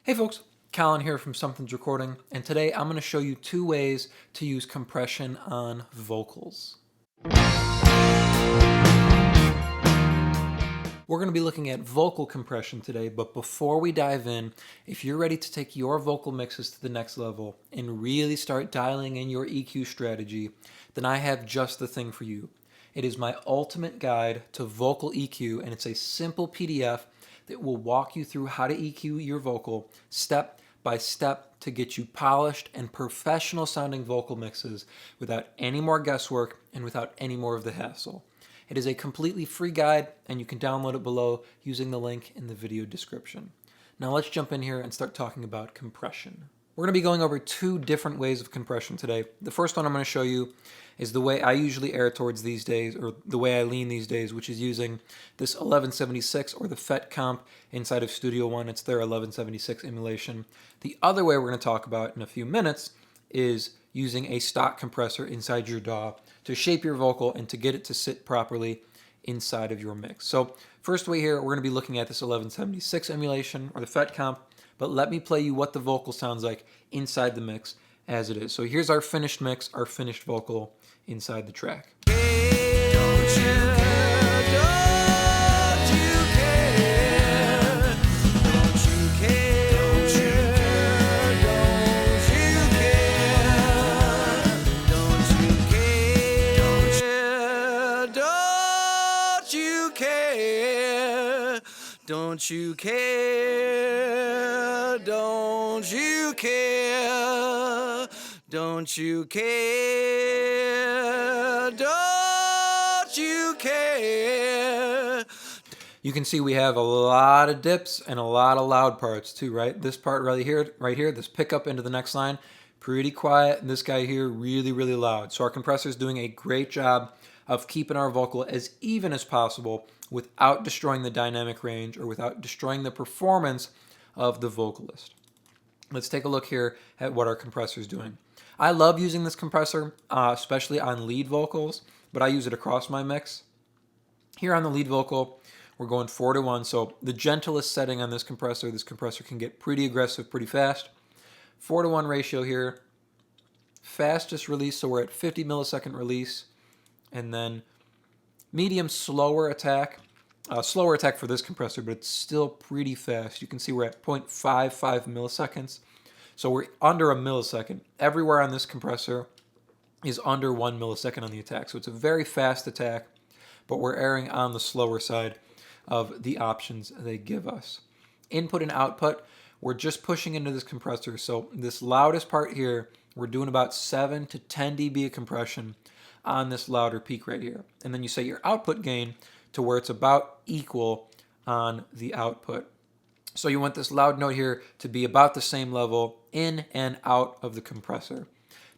Hey folks, Colin here from Sumthins Recording, and today I'm going to show you two ways to use compression on vocals. We're going to be looking at vocal compression today, but before we dive in, if you're ready to take your vocal mixes to the next level and really start dialing in your EQ strategy, then I have just the thing for you. It is my ultimate guide to vocal EQ, and it's a simple PDF that will walk you through how to EQ your vocal step by step to get you polished and professional sounding vocal mixes without any more guesswork and without any more of the hassle. It is a completely free guide, and you can download it below using the link in the video description. Now let's jump in here and start talking about compression. We're going to be going over two different ways of compression today. The first one I'm going to show you is the way I usually err towards these days, or the way I lean these days, which is using this 1176 or the FET comp inside of Studio One. It's their 1176 emulation. The other way we're going to talk about in a few minutes is using a stock compressor inside your DAW to shape your vocal and to get it to sit properly inside of your mix. So first way here, we're going to be looking at this 1176 emulation or the FET comp, but let me play you what the vocal sounds like inside the mix as it is. So here's our finished mix, our finished vocal inside the track. Don't you care? Don't you care? Don't you care? Don't you care? You can see we have a lot of dips and a lot of loud parts too, right? This part right here, this pickup into the next line, pretty quiet, and this guy here really, really loud. So our compressor is doing a great job of keeping our vocal as even as possible without destroying the dynamic range or without destroying the performance of the vocalist. Let's take a look here at what our compressor is doing. I love using this compressor, especially on lead vocals, but I use it across my mix. Here on the lead vocal, we're going 4:1, so the gentlest setting on this compressor can get pretty aggressive pretty fast. 4:1 ratio here, fastest release, so we're at 50 millisecond release, and then medium slower attack for this compressor, but it's still pretty fast. You can see we're at 0.55 milliseconds, so we're under a millisecond. Everywhere on this compressor is under 1 millisecond on the attack, so it's a very fast attack, but we're erring on the slower side of the options they give us. Input and output, we're just pushing into this compressor, so this loudest part here, we're doing about 7 to 10 dB of compression on this louder peak right here. And then you set your output gain to where it's about equal on the output. So you want this loud note here to be about the same level in and out of the compressor.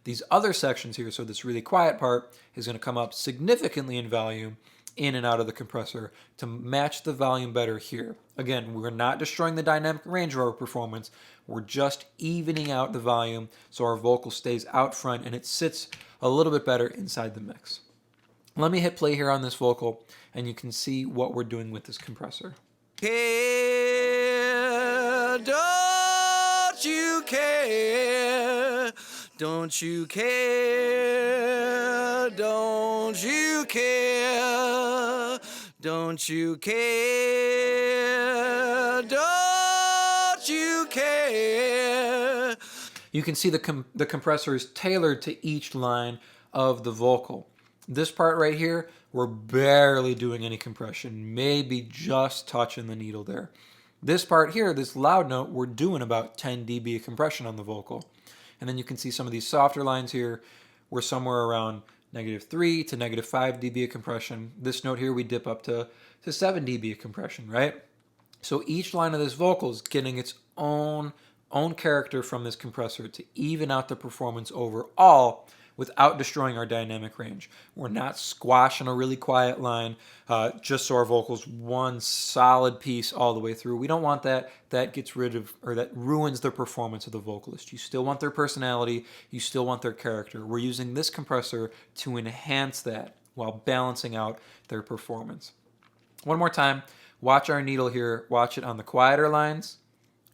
These other sections here, so this really quiet part is going to come up significantly in volume in and out of the compressor to match the volume better here. Again, we're not destroying the dynamic range of our performance. We're just evening out the volume so our vocal stays out front and it sits a little bit better inside the mix. Let me hit play here on this vocal and you can see what we're doing with this compressor. Care, don't you care? Don't you care? Don't you care? Don't you care? Don't you care? You can see the compressor is tailored to each line of the vocal. This part right here, we're barely doing any compression, maybe just touching the needle there. This part here, this loud note, we're doing about 10 dB of compression on the vocal. And then you can see some of these softer lines here, we're somewhere around -3 to -5 dB of compression. This note here, we dip up to 7 dB of compression, right? So each line of this vocal is getting its own character from this compressor to even out the performance overall without destroying our dynamic range. We're not squashing a really quiet line just so our vocals one solid piece all the way through. We don't want that. That gets rid of, or that ruins the performance of the vocalist. You still want their personality. You still want their character. We're using this compressor to enhance that while balancing out their performance. One more time, watch our needle here. Watch it on the quieter lines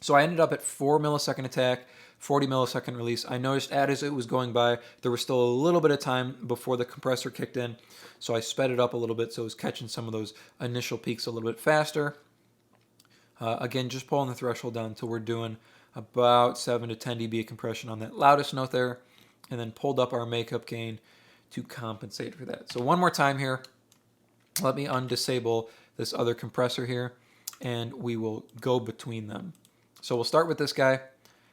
So I ended up at 4 millisecond attack, 40 millisecond release. I noticed as it was going by, there was still a little bit of time before the compressor kicked in. So I sped it up a little bit so it was catching some of those initial peaks a little bit faster. Again, just pulling the threshold down until we're doing about 7 to 10 dB of compression on that loudest note there, and then pulled up our makeup gain to compensate for that. So one more time here. Let me undisable this other compressor here, and we will go between them. So we'll start with this guy,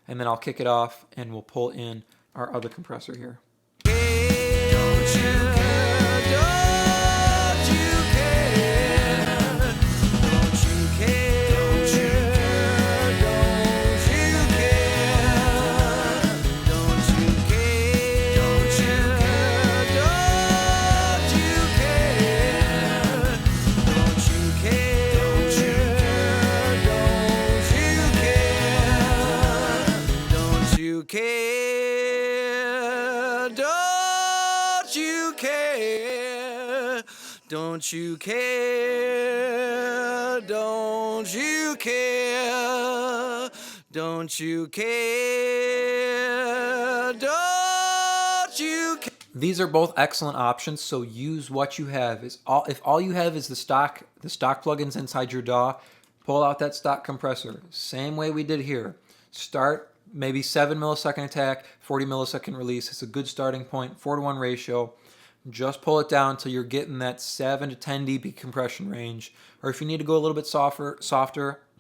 and then I'll kick it off, and we'll pull in our other compressor here. Don't you care? Don't you care? Don't you care? Don't you care? Don't you care? Don't you care? Don't you care? Don't you care? Don't you care? Don't you care? Don't you care? Don't you care? Don't you care? Don't you care? Don't you care? These are both excellent options, so use what you have. If all you have is the stock plugins inside your DAW, pull out that stock compressor. Same way we did here. Start maybe 7 millisecond attack, 40 millisecond release. It's a good starting point, 4:1 ratio. Just pull it down until you're getting that 7 to 10 dB compression range. Or if you need to go a little bit softer,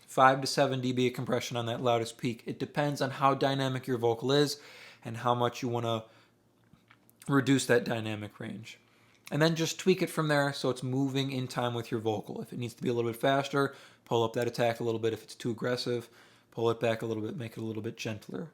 5 to 7 dB of compression on that loudest peak. It depends on how dynamic your vocal is and how much you want to reduce that dynamic range. And then just tweak it from there so it's moving in time with your vocal. If it needs to be a little bit faster, pull up that attack a little bit. If it's too aggressive, pull it back a little bit, make it a little bit gentler.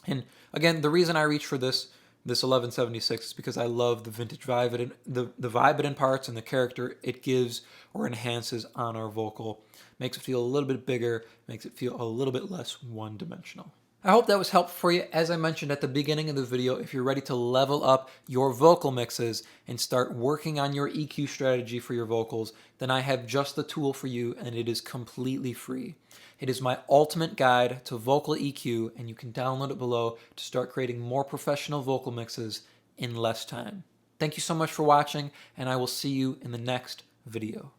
And again, the reason I reach for this 1176 is because I love the vintage vibe, the vibe it parts and the character it gives or enhances on our vocal. Makes it feel a little bit bigger, makes it feel a little bit less one-dimensional. I hope that was helpful for you. As I mentioned at the beginning of the video, if you're ready to level up your vocal mixes and start working on your EQ strategy for your vocals, then I have just the tool for you, and it is completely free. It is my ultimate guide to vocal EQ, and you can download it below to start creating more professional vocal mixes in less time. Thank you so much for watching, and I will see you in the next video.